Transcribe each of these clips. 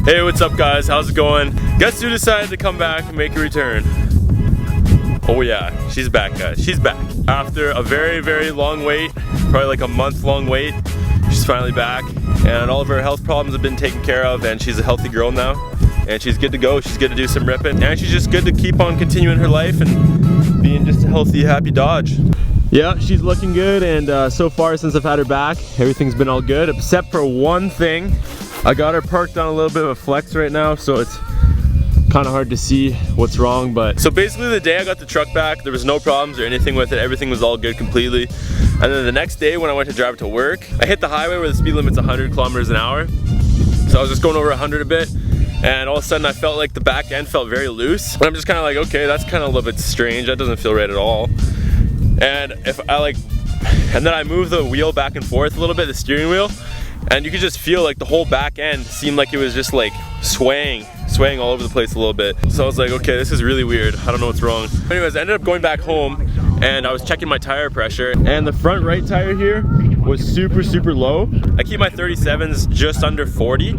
Hey, what's up guys? How's it going? Guess who decided to come back and make a return? Oh yeah, she's back guys, she's back. After a very, very long wait, probably like a month-long wait, she's finally back. And all of her health problems have been taken care of and she's a healthy girl now. And she's good to go, she's good to do some ripping. And she's just good to keep on continuing her life and being just a healthy, happy Dodge. Yeah, she's looking good and so far since I've had her back, everything's been all good except for one thing. I got her parked on a little bit of a flex right now, so it's kind of hard to see what's wrong. But so basically the day I got the truck back, there was no problems or anything with it. Everything was all good completely. And then the next day when I went to drive it to work, I hit the highway where the speed limit's 100 kilometers an hour. So I was just going over 100 a bit. And all of a sudden I felt like the back end felt very loose. And I'm just kind of like, okay, that's kind of a little bit strange. That doesn't feel right at all. And and then I moved the wheel back and forth a little bit, the steering wheel. And you could just feel like the whole back end seemed like it was just like swaying all over the place a little bit. So I was like, okay, this is really weird. I don't know what's wrong. Anyways, I ended up going back home and I was checking my tire pressure and the front right tire here was super low. I keep my 37s just under 40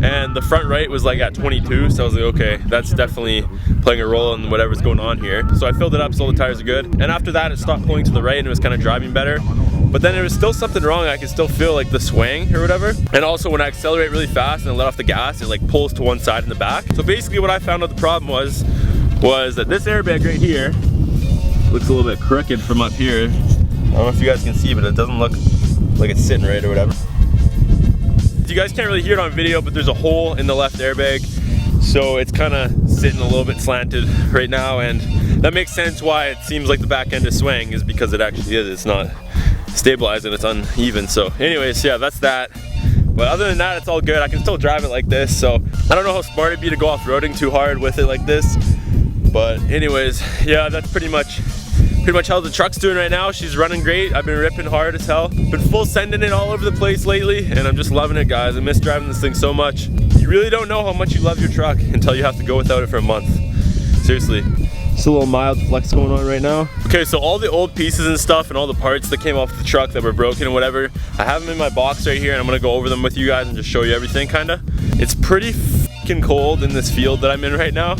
and the front right was like at 22. So I was like, okay, that's definitely playing a role in whatever's going on here. So I filled it up so all the tires are good. And after that, it stopped pulling to the right and it was kind of driving better. But then there was still something wrong. I could still feel like the swing or whatever. And also when I accelerate really fast and I let off the gas, it like pulls to one side in the back. So basically what I found out the problem was that this airbag right here looks a little bit crooked from up here. I don't know if you guys can see, but it doesn't look like it's sitting right or whatever. You guys can't really hear it on video, but there's a hole in the left airbag. So it's kind of sitting a little bit slanted right now. And that makes sense why it seems like the back end is swaying, is because it actually is. It's not stabilized and it's uneven. So anyways, yeah, that's that. But other than that, it's all good. I can still drive it like this. So I don't know how smart it'd be to go off-roading too hard with it like this. But anyways, yeah, that's pretty much how the truck's doing right now. She's running great. I've been ripping hard as hell. Been full sending it all over the place lately and I'm just loving it, guys. I miss driving this thing so much. You really don't know how much you love your truck until you have to go without it for a month. Seriously. Just a little mild flex going on right now. Okay, so all the old pieces and stuff and all the parts that came off the truck that were broken and whatever, I have them in my box right here and I'm gonna go over them with you guys and just show you everything kinda. It's pretty fucking cold in this field that I'm in right now.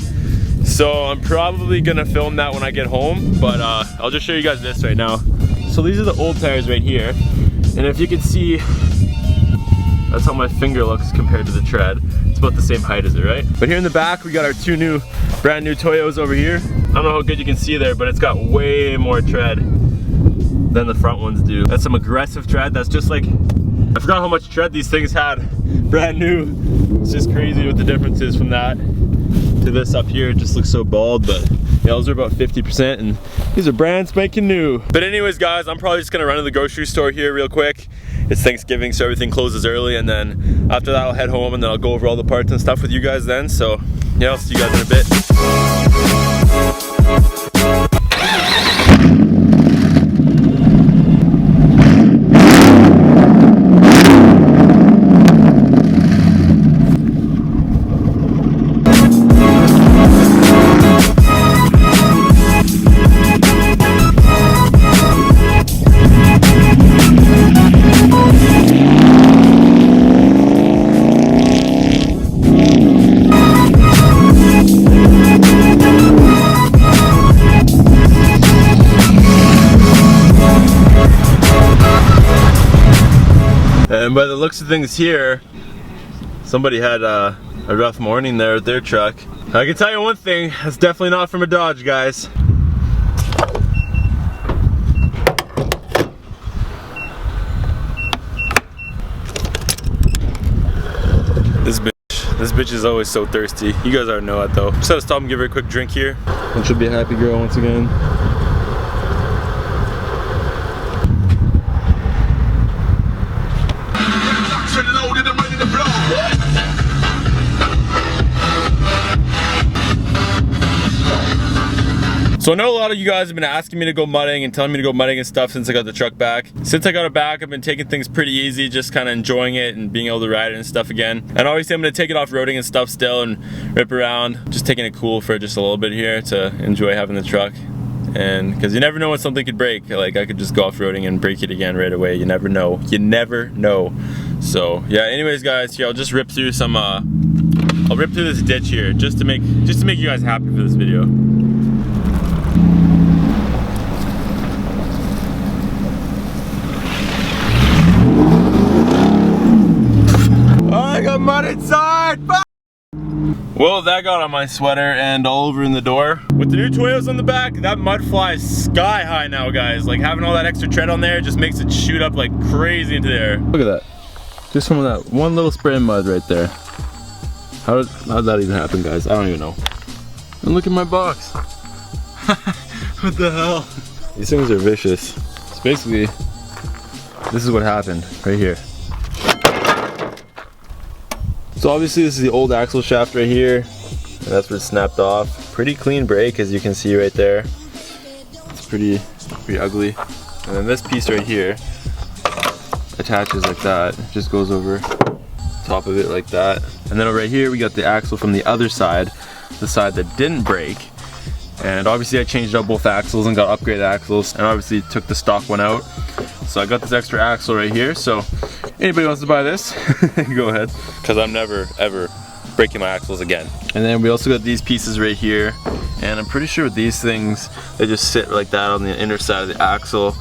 So I'm probably gonna film that when I get home, but I'll just show you guys this right now. So these are the old tires right here. And if you can see, that's how my finger looks compared to the tread. It's about the same height as it, right? But here in the back, we got our two brand new Toyos over here. I don't know how good you can see there, but it's got way more tread than the front ones do. That's some aggressive tread. That's just like, I forgot how much tread these things had brand new. It's just crazy what the difference is from that to this up here. It just looks so bald, but yeah, those are about 50% and these are brand spanking new. But anyways guys, I'm probably just gonna run to the grocery store here real quick. It's Thanksgiving, so everything closes early, and then after that I'll head home and then I'll go over all the parts and stuff with you guys then. So yeah, I'll see you guys in a bit. And by the looks of things here, somebody had a rough morning there with their truck. I can tell you one thing, it's definitely not from a Dodge, guys. This bitch is always so thirsty. You guys already know it though. Just had to stop and give her a quick drink here. And she'll be a happy girl once again. So I know a lot of you guys have been asking me to go mudding and telling me to go mudding and stuff since I got the truck back. Since I got it back, I've been taking things pretty easy, just kind of enjoying it and being able to ride it and stuff again. And obviously I'm going to take it off roading and stuff still and rip around. Just taking it cool for just a little bit here to enjoy having the truck. And because you never know when something could break. Like I could just go off-roading and break it again right away. You never know. You never know. So yeah, anyways guys, here I'll just rip through some I'll rip through this ditch here just to make you guys happy for this video. Oh, I got mud inside! Well, that got on my sweater and all over in the door. With the new Toyos on the back, that mud flies sky high now, guys. Like having all that extra tread on there just makes it shoot up like crazy into the air. Look at that. Just from that one little spray of mud right there. How did that even happen, guys? I don't even know. And look at my box. What the hell? These things are vicious. So basically, this is what happened right here. So obviously this is the old axle shaft right here, and that's what snapped off. Pretty clean brake, as you can see right there. It's pretty ugly. And then this piece right here attaches like that. It just goes over top of it like that. And then over right here we got the axle from the other side, the side that didn't break. And obviously I changed out both axles and got upgraded axles, and obviously took the stock one out. So I got this extra axle right here, so anybody wants to buy this, go ahead. Because I'm never, ever breaking my axles again. And then we also got these pieces right here, and I'm pretty sure with these things, they just sit like that on the inner side of the axle,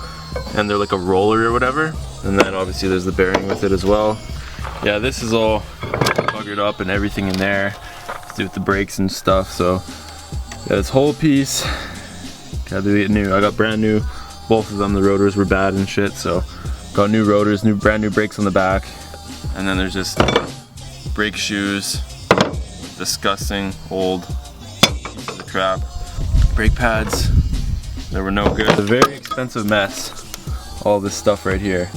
and they're like a roller or whatever. And then obviously there's the bearing with it as well. Yeah, this is all buggered up and everything in there to do with the brakes and stuff, so yeah, this whole piece, gotta do it new. I got brand new, both of them, the rotors were bad and shit, so got new rotors, brand new brakes on the back. And then there's just brake shoes, disgusting old pieces of crap. Brake pads, they were no good. It's a very expensive mess, all this stuff right here.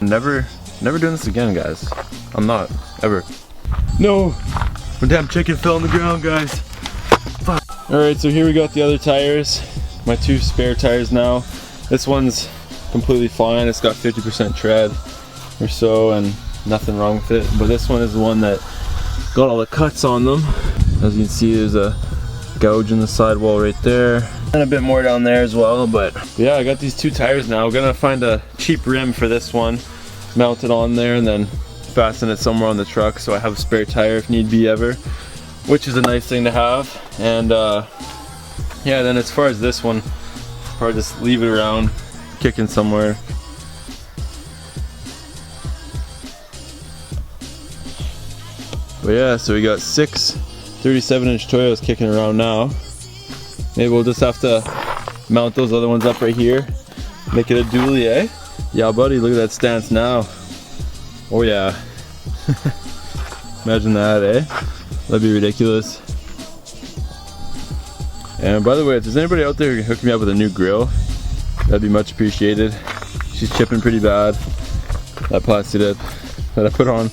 Never doing this again, guys. I'm not, ever. No, my damn chicken fell on the ground, guys. Fuck. Alright, so here we got the other tires, my two spare tires now. This one's completely fine, it's got 50% tread or so and nothing wrong with it. But this one is the one that got all the cuts on them. As you can see, there's a gouge in the sidewall right there. And a bit more down there as well, but yeah, I got these two tires now. I'm gonna find a cheap rim for this one, mount it on there, and then fasten it somewhere on the truck so I have a spare tire if need be ever, which is a nice thing to have. And yeah, then as far as this one, probably just leave it around, kicking somewhere. But yeah, so we got 6 37-inch Toyos kicking around now. Maybe we'll just have to mount those other ones up right here, make it a dually, eh? Yeah, buddy, look at that stance now. Oh yeah. Imagine that, eh? That'd be ridiculous. And by the way, if there's anybody out there who can hook me up with a new grill, that'd be much appreciated. She's chipping pretty bad. That plastic dip that I put on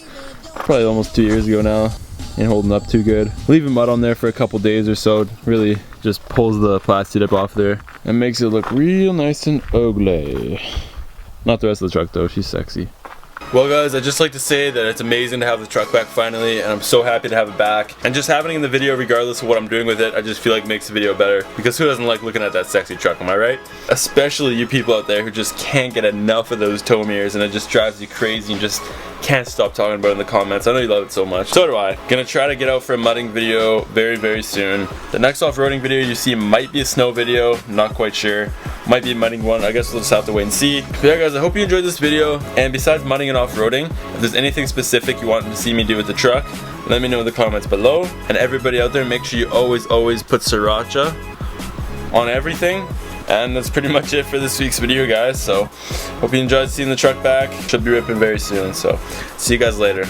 probably almost 2 years ago now ain't holding up too good. Leaving mud on there for a couple days or so really just pulls the plastic dip off there and makes it look real nice and ugly. Not the rest of the truck though, she's sexy. Well guys, I'd just like to say that it's amazing to have the truck back finally, and I'm so happy to have it back. And just having it in the video, regardless of what I'm doing with it, I just feel like it makes the video better. Because who doesn't like looking at that sexy truck, am I right? Especially you people out there who just can't get enough of those tow mirrors and it just drives you crazy and just can't stop talking about it in the comments. I know you love it so much. So do I. Gonna try to get out for a mudding video very soon. The next off-roading video you see might be a snow video, not quite sure. Might be a mudding one, I guess we'll just have to wait and see. But yeah guys, I hope you enjoyed this video, and besides mudding and off-roading, if there's anything specific you want to see me do with the truck, let me know in the comments below. And everybody out there, make sure you always put sriracha on everything. And that's pretty much it for this week's video guys, so hope you enjoyed seeing the truck back. Should be ripping very soon, so see you guys later.